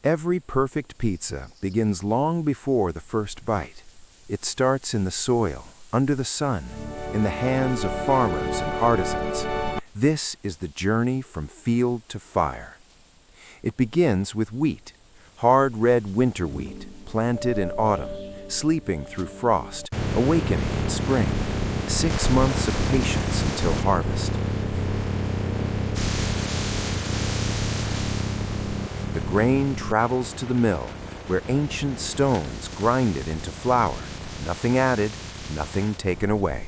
Every perfect pizza begins long before the first bite. It starts in the soil, under the sun, in the hands of farmers and artisans. This is the journey from field to fire. It begins with wheat, hard red winter wheat, planted in autumn, sleeping through frost, awakening in spring. 6 months of patience until harvest. The grain travels to the mill, where ancient stones grind it into flour, nothing added, nothing taken away.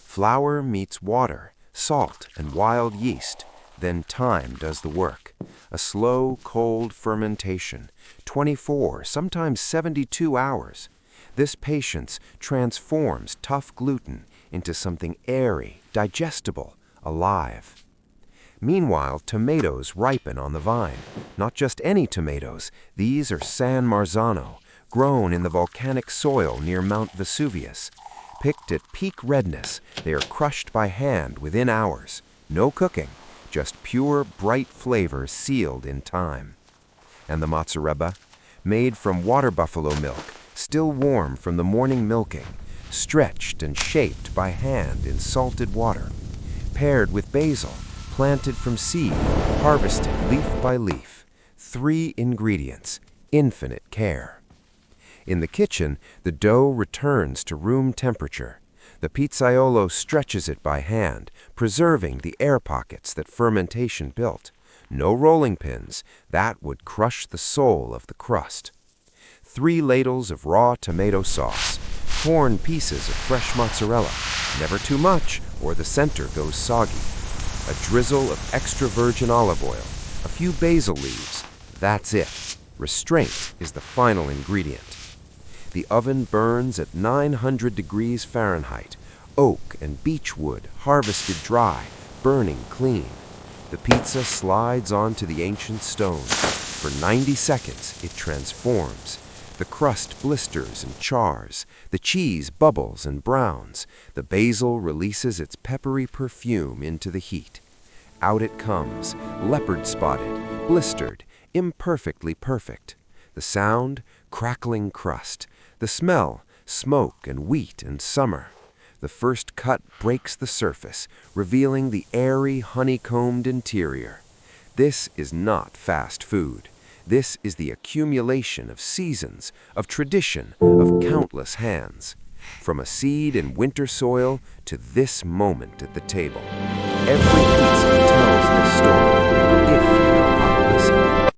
Flour meets water, salt, and wild yeast. Then time does the work. A slow, cold fermentation, 24, sometimes 72 hours. This patience transforms tough gluten into something airy, digestible, alive. Meanwhile, tomatoes ripen on the vine. Not just any tomatoes. These are San Marzano, grown in the volcanic soil near Mount Vesuvius. Picked at peak redness, they are crushed by hand within hours. No cooking, just pure, bright flavor sealed in time. And the mozzarella, made from water buffalo milk, still warm from the morning milking, stretched and shaped by hand in salted water, paired with basil, planted from seed, harvested leaf by leaf. 3 ingredients, infinite care. In the kitchen, the dough returns to room temperature. The pizzaiolo stretches it by hand, preserving the air pockets that fermentation built. No rolling pins, that would crush the soul of the crust. 3 ladles of raw tomato sauce, torn pieces of fresh mozzarella, never too much or the center goes soggy. A drizzle of extra virgin olive oil, a few basil leaves. That's it. Restraint is the final ingredient. The oven burns at 900 degrees Fahrenheit. Oak and beech wood, harvested dry, burning clean. The pizza slides onto the ancient stone. For 90 seconds, it transforms. The crust blisters and chars. The cheese bubbles and browns. The basil releases its peppery perfume into the heat. Out it comes, leopard-spotted, blistered, imperfectly perfect. The sound, crackling crust. The smell, smoke and wheat and summer. The first cut breaks the surface, revealing the airy, honeycombed interior. This is not fast food. This is the accumulation of seasons, of tradition, of countless hands. From a seed in winter soil to this moment at the table. Every pizza tells this story.